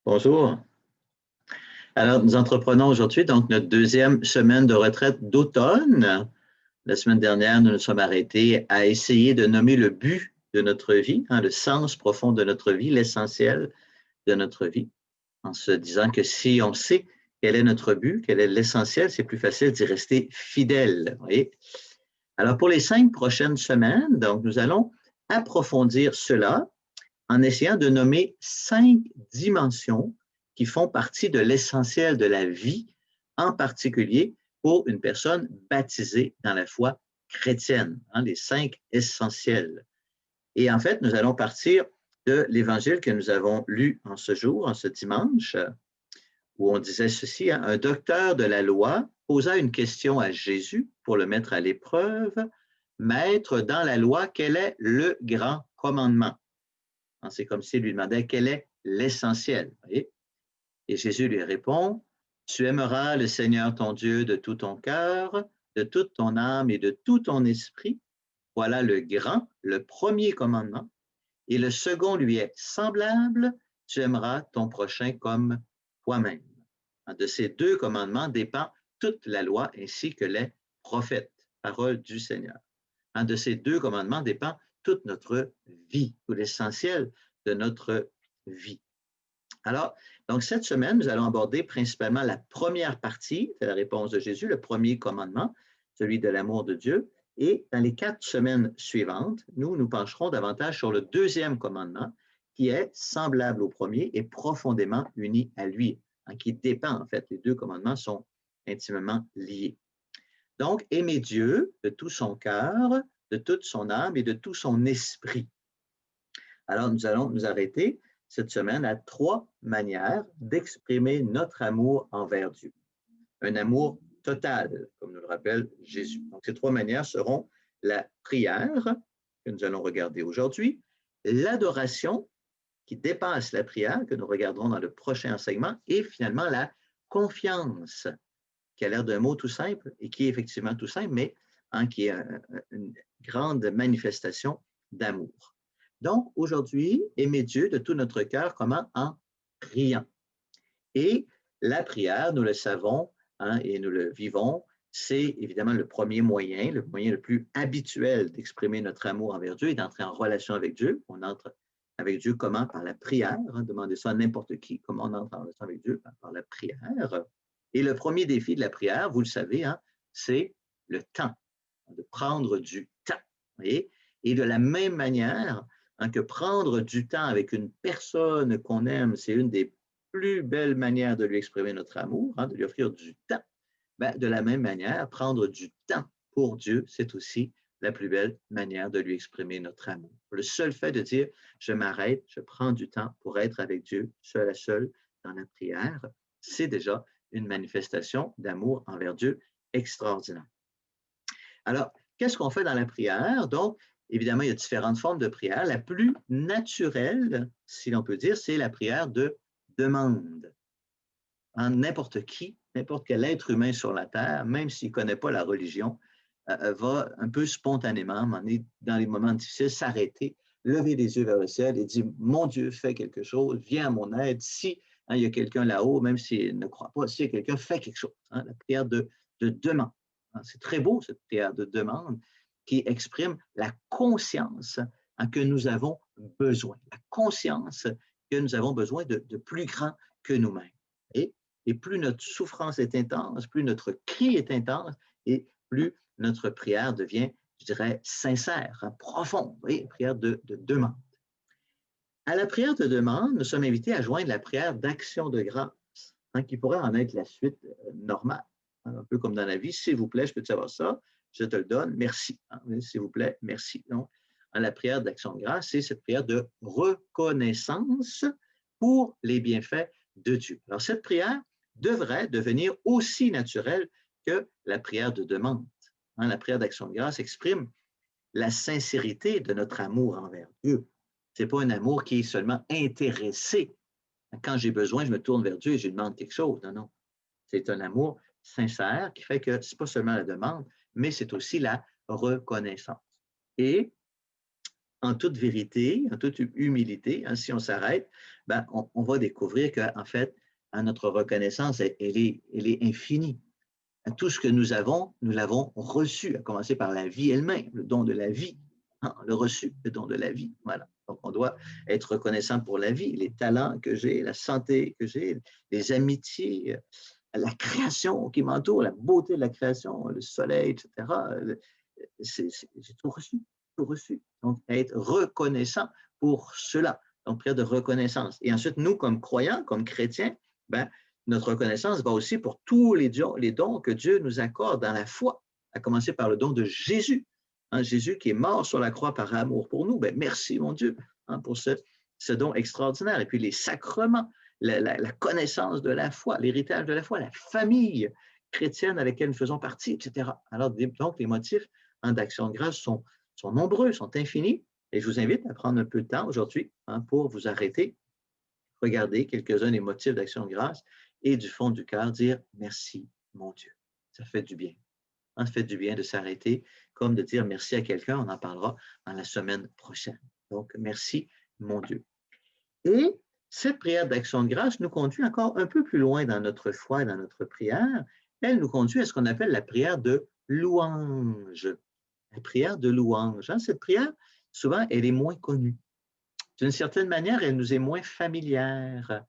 Bonjour. Alors, nous entreprenons aujourd'hui donc notre deuxième semaine de retraite d'automne. La semaine dernière, nous nous sommes arrêtés à essayer de nommer le but de notre vie, le sens profond de notre vie, l'essentiel de notre vie, en se disant que si on sait quel est notre but, quel est l'essentiel, c'est plus facile d'y rester fidèle. Vous voyez? Alors, pour les 5 prochaines semaines, donc, nous allons approfondir cela en essayant de nommer 5 dimensions qui font partie de l'essentiel de la vie, en particulier pour une personne baptisée dans la foi chrétienne, les 5 essentiels. Et en fait, nous allons partir de l'évangile que nous avons lu en ce jour, en ce dimanche, où on disait ceci, un docteur de la loi posa une question à Jésus pour le mettre à l'épreuve. Maître, dans la loi, quel est le grand commandement? C'est comme s'il lui demandait quel est l'essentiel. Et Jésus lui répond, tu aimeras le Seigneur ton Dieu de tout ton cœur, de toute ton âme et de tout ton esprit. Voilà le premier commandement. Et le second lui est semblable, tu aimeras ton prochain comme toi-même. De ces 2 commandements dépend toute la loi ainsi que les prophètes, parole du Seigneur. De ces 2 commandements dépend toute notre vie, tout l'essentiel de notre vie. Alors, donc cette semaine, nous allons aborder principalement la première partie de la réponse de Jésus, le premier commandement, celui de l'amour de Dieu. Et dans les 4 semaines suivantes, nous pencherons davantage sur le deuxième commandement, qui est semblable au premier et profondément uni à lui, qui dépend en fait. Les 2 commandements sont intimement liés. Donc, aimer Dieu de tout son cœur, de toute son âme et de tout son esprit. Alors, nous allons nous arrêter cette semaine à 3 manières d'exprimer notre amour envers Dieu. Un amour total, comme nous le rappelle Jésus. Donc, ces 3 manières seront la prière, que nous allons regarder aujourd'hui, l'adoration, qui dépasse la prière, que nous regarderons dans le prochain enseignement, et finalement la confiance, qui a l'air d'un mot tout simple et qui est effectivement tout simple, mais qui est une grande manifestation d'amour. Donc, aujourd'hui, aimer Dieu de tout notre cœur, comment? En priant. Et la prière, nous le savons et nous le vivons, c'est évidemment le premier moyen, le moyen le plus habituel d'exprimer notre amour envers Dieu et d'entrer en relation avec Dieu. On entre avec Dieu comment? Par la prière. Demandez ça à n'importe qui. Comment on entre en relation avec Dieu? Par la prière. Et le premier défi de la prière, vous le savez, c'est le temps, de prendre du temps. Voyez? Et de la même manière que prendre du temps avec une personne qu'on aime, c'est une des plus belles manières de lui exprimer notre amour, de lui offrir du temps. De la même manière, prendre du temps pour Dieu, c'est aussi la plus belle manière de lui exprimer notre amour. Le seul fait de dire, je m'arrête, je prends du temps pour être avec Dieu, seul à seul, dans la prière, c'est déjà une manifestation d'amour envers Dieu extraordinaire. Alors, qu'est-ce qu'on fait dans la prière? Donc, évidemment, il y a différentes formes de prière. La plus naturelle, si l'on peut dire, c'est la prière de demande. N'importe qui, n'importe quel être humain sur la terre, même s'il ne connaît pas la religion, va un peu spontanément, dans les moments difficiles, s'arrêter, lever les yeux vers le ciel et dire, mon Dieu, fais quelque chose, viens à mon aide. Si il y a quelqu'un là-haut, même s'il ne croit pas, si il y a quelqu'un, fais quelque chose. La prière de demande. C'est très beau, cette prière de demande qui exprime la conscience que nous avons besoin, la conscience que nous avons besoin de plus grand que nous-mêmes. Et plus notre souffrance est intense, plus notre cri est intense, et plus notre prière devient, je dirais, sincère, profonde, prière de demande. À la prière de demande, nous sommes invités à joindre la prière d'action de grâce, qui pourrait en être la suite normale, un peu comme dans la vie. S'il vous plaît, je peux te savoir ça, je te le donne, merci. S'il vous plaît, merci. Donc, la prière d'action de grâce, c'est cette prière de reconnaissance pour les bienfaits de Dieu. Alors, cette prière devrait devenir aussi naturelle que la prière de demande. La prière d'action de grâce exprime la sincérité de notre amour envers Dieu. Ce n'est pas un amour qui est seulement intéressé. Quand j'ai besoin, je me tourne vers Dieu et je lui demande quelque chose. Non, non. C'est un amour sincère qui fait que ce n'est pas seulement la demande, mais c'est aussi la reconnaissance. Et en toute vérité, en toute humilité, hein, si on s'arrête, ben, on va découvrir qu'en fait, hein, notre reconnaissance, elle est infinie. Tout ce que nous l'avons reçu, à commencer par la vie elle-même, le don de la vie, hein, le reçu, le don de la vie. Voilà. Donc, on doit être reconnaissant pour la vie, les talents que j'ai, la santé que j'ai, les amitiés, la création qui m'entoure, la beauté de la création, le soleil, etc. J'ai tout reçu, tout reçu. Donc, être reconnaissant pour cela. Donc, prière de reconnaissance. Et ensuite, nous, comme croyants, comme chrétiens, ben, notre reconnaissance va aussi pour tous les dons que Dieu nous accorde dans la foi, à commencer par le don de Jésus. Hein, Jésus qui est mort sur la croix par amour pour nous. Ben, merci, mon Dieu, hein, pour ce don extraordinaire. Et puis les sacrements, la connaissance de la foi, l'héritage de la foi, la famille chrétienne à laquelle nous faisons partie, etc. Alors, donc, les motifs hein, d'action de grâce sont nombreux, sont infinis. Et je vous invite à prendre un peu de temps aujourd'hui hein, pour vous arrêter, regarder quelques-uns des motifs d'action de grâce et du fond du cœur dire merci, mon Dieu. Ça fait du bien. Ça fait du bien de s'arrêter, comme de dire merci à quelqu'un. On en parlera dans la semaine prochaine. Donc, merci, mon Dieu. Et cette prière d'action de grâce nous conduit encore un peu plus loin dans notre foi et dans notre prière. Elle nous conduit à ce qu'on appelle la prière de louange. La prière de louange. Hein? Cette prière, souvent, elle est moins connue. D'une certaine manière, elle nous est moins familière.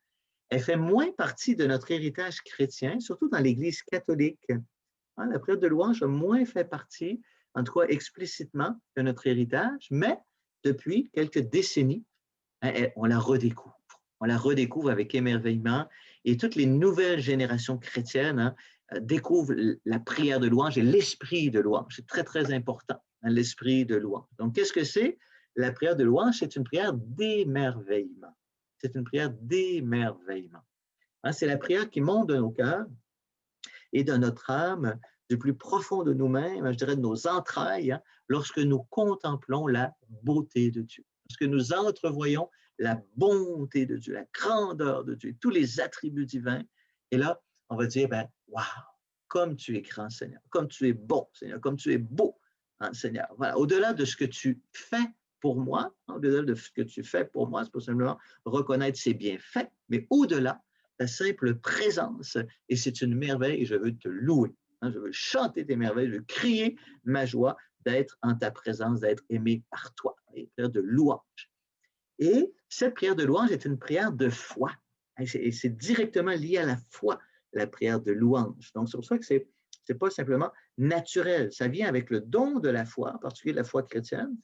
Elle fait moins partie de notre héritage chrétien, surtout dans l'Église catholique. Hein? La prière de louange a moins fait partie, en tout cas explicitement, de notre héritage, mais depuis quelques décennies, on la redécouvre. On la redécouvre avec émerveillement et toutes les nouvelles générations chrétiennes hein, découvrent la prière de louange et l'esprit de louange. C'est très, très important, hein, l'esprit de louange. Donc, qu'est-ce que c'est? La prière de louange, c'est une prière d'émerveillement. C'est une prière d'émerveillement. Hein, c'est la prière qui monte de nos cœurs et de notre âme, du plus profond de nous-mêmes, je dirais de nos entrailles, hein, lorsque nous contemplons la beauté de Dieu. Lorsque nous entrevoyons la bonté de Dieu, la grandeur de Dieu, tous les attributs divins. Et là, on va dire, ben, waouh, comme tu es grand, Seigneur, comme tu es bon, Seigneur, comme tu es beau, hein, Seigneur. Voilà, au-delà de ce que tu fais pour moi, hein, au-delà de ce que tu fais pour moi, c'est pas simplement reconnaître ses bienfaits, mais au-delà, ta simple présence, et c'est une merveille, et je veux te louer. Hein, je veux chanter tes merveilles, je veux crier ma joie d'être en ta présence, d'être aimé par toi. Une prière de louange. Et cette prière de louange est une prière de foi. Et c'est directement lié à la foi, la prière de louange. Donc, c'est pour ça que c'est pas simplement naturel. Ça vient avec le don de la foi, en particulier la foi chrétienne,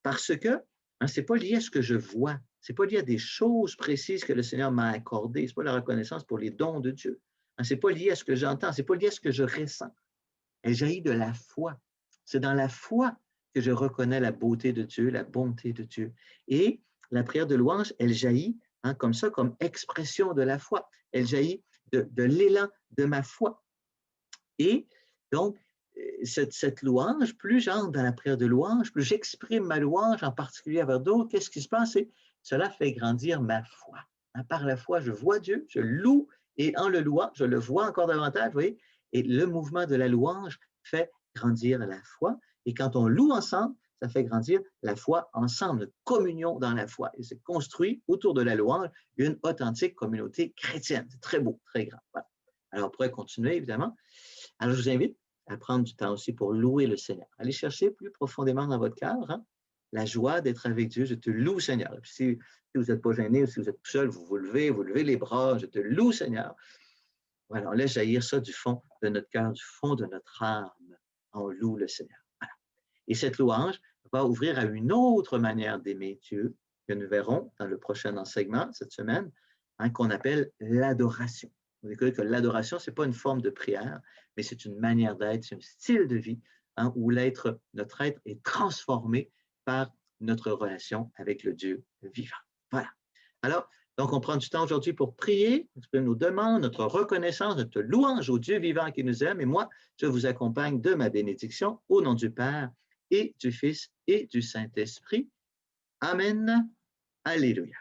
parce que hein, c'est pas lié à ce que je vois. C'est pas lié à des choses précises que le Seigneur m'a accordées. C'est pas la reconnaissance pour les dons de Dieu. Hein, c'est pas lié à ce que j'entends. C'est pas lié à ce que je ressens. Elle jaillit de la foi. C'est dans la foi que je reconnais la beauté de Dieu, la bonté de Dieu. Et la prière de louange, elle jaillit hein, comme ça, comme expression de la foi. Elle jaillit de l'élan de ma foi. Et donc, cette louange, plus j'entre dans la prière de louange, plus j'exprime ma louange, en particulier avec d'autres, qu'est-ce qui se passe? Cela fait grandir ma foi. Hein, par la foi, je vois Dieu, je loue, et en le louant, je le vois encore davantage, vous voyez? Et le mouvement de la louange fait grandir la foi. Et quand on loue ensemble, ça fait grandir la foi ensemble, notre communion dans la foi. Et c'est construit autour de la louange une authentique communauté chrétienne. C'est très beau, très grand. Voilà. Alors, on pourrait continuer, évidemment. Alors, je vous invite à prendre du temps aussi pour louer le Seigneur. Allez chercher plus profondément dans votre cœur hein, la joie d'être avec Dieu. Je te loue, Seigneur. Et puis, si vous n'êtes pas gêné ou si vous êtes tout seul, vous levez les bras. Je te loue, Seigneur. Voilà, on laisse jaillir ça du fond de notre cœur, du fond de notre âme. On loue le Seigneur. Voilà. Et cette louange va ouvrir à une autre manière d'aimer Dieu que nous verrons dans le prochain enseignement cette semaine, hein, qu'on appelle l'adoration. Vous découvrez que l'adoration, ce n'est pas une forme de prière, mais c'est une manière d'être, c'est un style de vie hein, où notre être est transformé par notre relation avec le Dieu vivant. Voilà. Alors, donc, on prend du temps aujourd'hui pour prier, exprimer nos demandes, notre reconnaissance, notre louange au Dieu vivant qui nous aime. Et moi, je vous accompagne de ma bénédiction au nom du Père et du Fils et du Saint-Esprit. Amen. Alléluia.